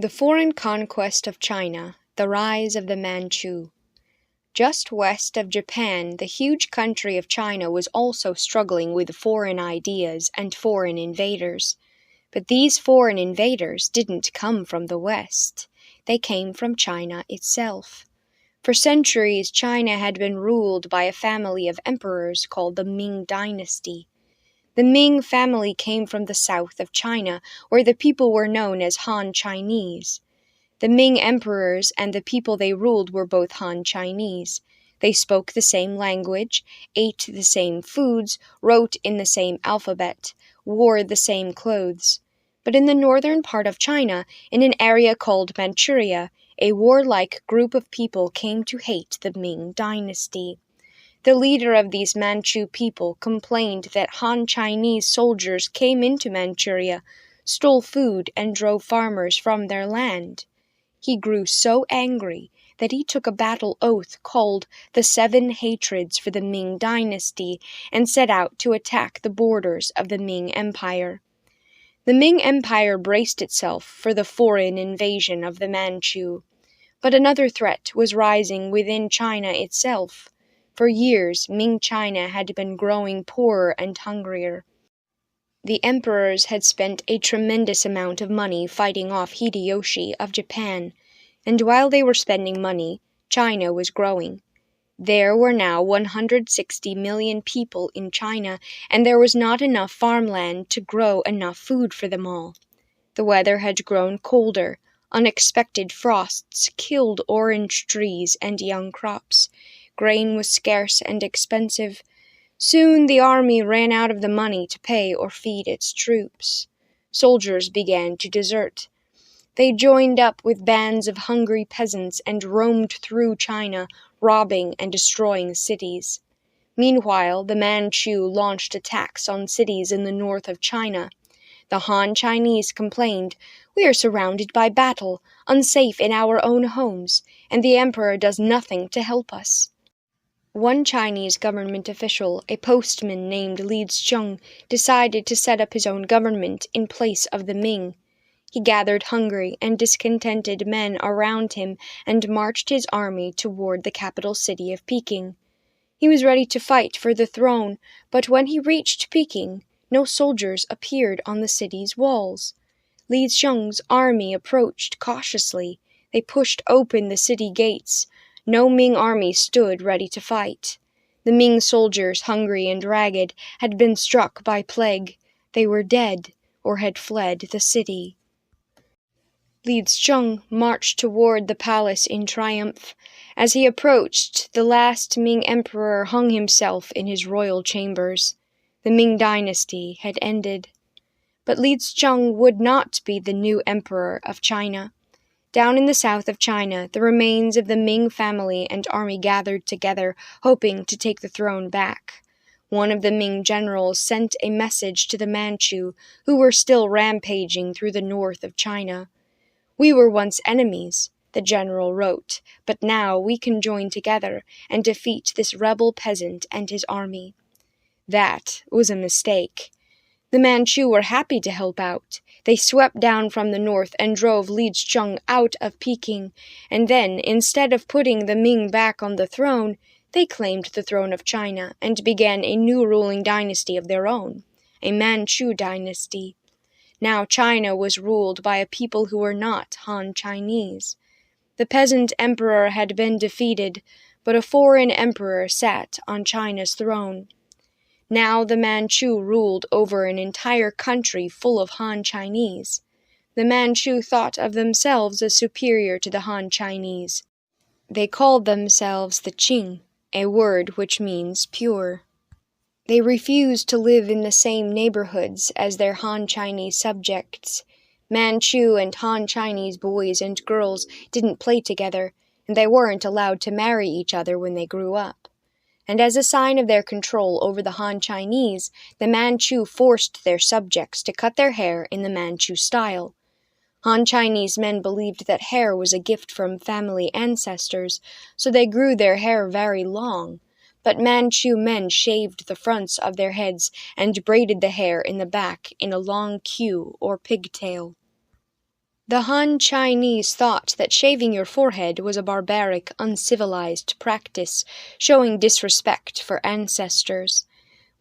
The foreign conquest of China, the rise of the Manchu. Just west of Japan, the huge country of China was also struggling with foreign ideas and foreign invaders. But these foreign invaders didn't come from the West. They came from China itself. For centuries, China had been ruled by a family of emperors called the Ming Dynasty. The Ming family came from the south of China, where the people were known as Han Chinese. The Ming emperors and the people they ruled were both Han Chinese. They spoke the same language, ate the same foods, wrote in the same alphabet, wore the same clothes. But in the northern part of China, in an area called Manchuria, a warlike group of people came to hate the Ming dynasty. The leader of these Manchu people complained that Han Chinese soldiers came into Manchuria, stole food, and drove farmers from their land. He grew so angry that he took a battle oath called the Seven Hatreds for the Ming dynasty and set out to attack the borders of the Ming Empire. The Ming Empire braced itself for the foreign invasion of the Manchu. But another threat was rising within China itself. For years, Ming China had been growing poorer and hungrier. The emperors had spent a tremendous amount of money fighting off Hideyoshi of Japan, and while they were spending money, China was growing. There were now 160 million people in China, and there was not enough farmland to grow enough food for them all. The weather had grown colder. Unexpected frosts killed orange trees and young crops. Grain was scarce and expensive. Soon the army ran out of the money to pay or feed its troops. Soldiers began to desert. They joined up with bands of hungry peasants and roamed through China, robbing and destroying cities. Meanwhile, the Manchu launched attacks on cities in the north of China. The Han Chinese complained, "We are surrounded by battle, unsafe in our own homes, and the emperor does nothing to help us." One Chinese government official, a postman named Tzu-ch'eng, decided to set up his own government in place of the Ming. He gathered hungry and discontented men around him and marched his army toward the capital city of Peking. He was ready to fight for the throne, but when he reached Peking, no soldiers appeared on the city's walls. Tzu-ch'eng's army approached cautiously. They pushed open the city gates. No Ming army stood ready to fight. The Ming soldiers, hungry and ragged, had been struck by plague. They were dead or had fled the city. Tzu-ch'eng marched toward the palace in triumph. As he approached, the last Ming emperor hung himself in his royal chambers. The Ming dynasty had ended. But Tzu-ch'eng would not be the new emperor of China. Down in the south of China, the remains of the Ming family and army gathered together, hoping to take the throne back. One of the Ming generals sent a message to the Manchu, who were still rampaging through the north of China. "We were once enemies," the general wrote, "but now we can join together and defeat this rebel peasant and his army." That was a mistake. The Manchu were happy to help out. They swept down from the north and drove Tzu-ch'eng out of Peking, and then, instead of putting the Ming back on the throne, they claimed the throne of China and began a new ruling dynasty of their own, a Manchu dynasty. Now China was ruled by a people who were not Han Chinese. The peasant emperor had been defeated, but a foreign emperor sat on China's throne. Now the Manchu ruled over an entire country full of Han Chinese. The Manchu thought of themselves as superior to the Han Chinese. They called themselves the Qing, a word which means pure. They refused to live in the same neighborhoods as their Han Chinese subjects. Manchu and Han Chinese boys and girls didn't play together, and they weren't allowed to marry each other when they grew up. And as a sign of their control over the Han Chinese, the Manchu forced their subjects to cut their hair in the Manchu style. Han Chinese men believed that hair was a gift from family ancestors, so they grew their hair very long. But Manchu men shaved the fronts of their heads and braided the hair in the back in a long queue or pigtail. The Han Chinese thought that shaving your forehead was a barbaric, uncivilized practice, showing disrespect for ancestors.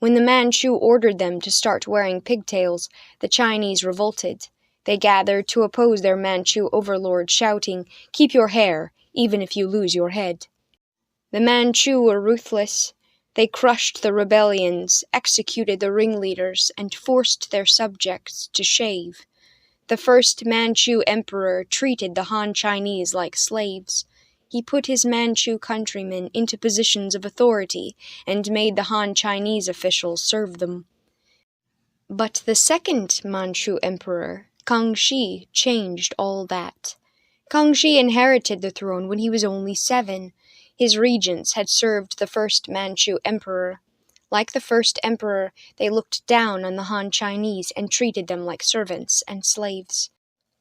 When the Manchu ordered them to start wearing pigtails, the Chinese revolted. They gathered to oppose their Manchu overlord, shouting, "Keep your hair, even if you lose your head." The Manchu were ruthless. They crushed the rebellions, executed the ringleaders, and forced their subjects to shave. The first Manchu emperor treated the Han Chinese like slaves. He put his Manchu countrymen into positions of authority and made the Han Chinese officials serve them. But the second Manchu emperor, Kangxi, changed all that. Kangxi inherited the throne when he was only 7. His regents had served the first Manchu emperor. Like the first emperor, they looked down on the Han Chinese and treated them like servants and slaves.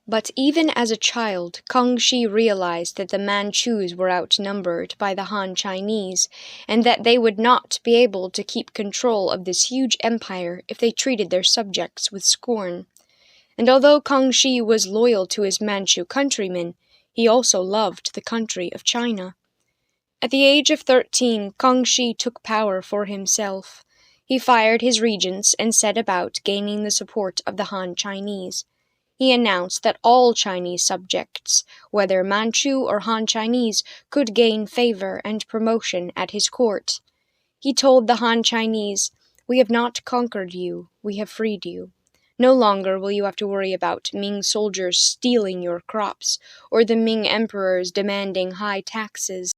But even as a child, Kangxi realized that the Manchus were outnumbered by the Han Chinese, and that they would not be able to keep control of this huge empire if they treated their subjects with scorn. And although Kangxi was loyal to his Manchu countrymen, he also loved the country of China. At the age of 13, Kangxi took power for himself. He fired his regents and set about gaining the support of the Han Chinese. He announced that all Chinese subjects, whether Manchu or Han Chinese, could gain favor and promotion at his court. He told the Han Chinese, "We have not conquered you, we have freed you. No longer will you have to worry about Ming soldiers stealing your crops, or the Ming emperors demanding high taxes."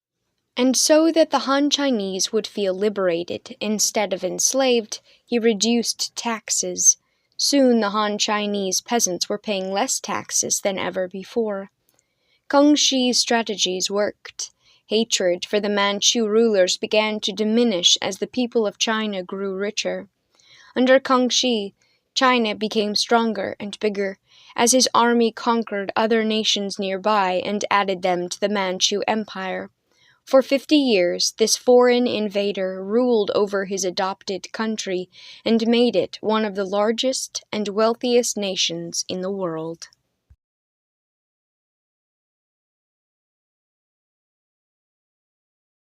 And so that the Han Chinese would feel liberated instead of enslaved, he reduced taxes. Soon the Han Chinese peasants were paying less taxes than ever before. Kangxi's strategies worked. Hatred for the Manchu rulers began to diminish as the people of China grew richer. Under Kangxi, China became stronger and bigger, as his army conquered other nations nearby and added them to the Manchu Empire. For 50 years, this foreign invader ruled over his adopted country and made it one of the largest and wealthiest nations in the world.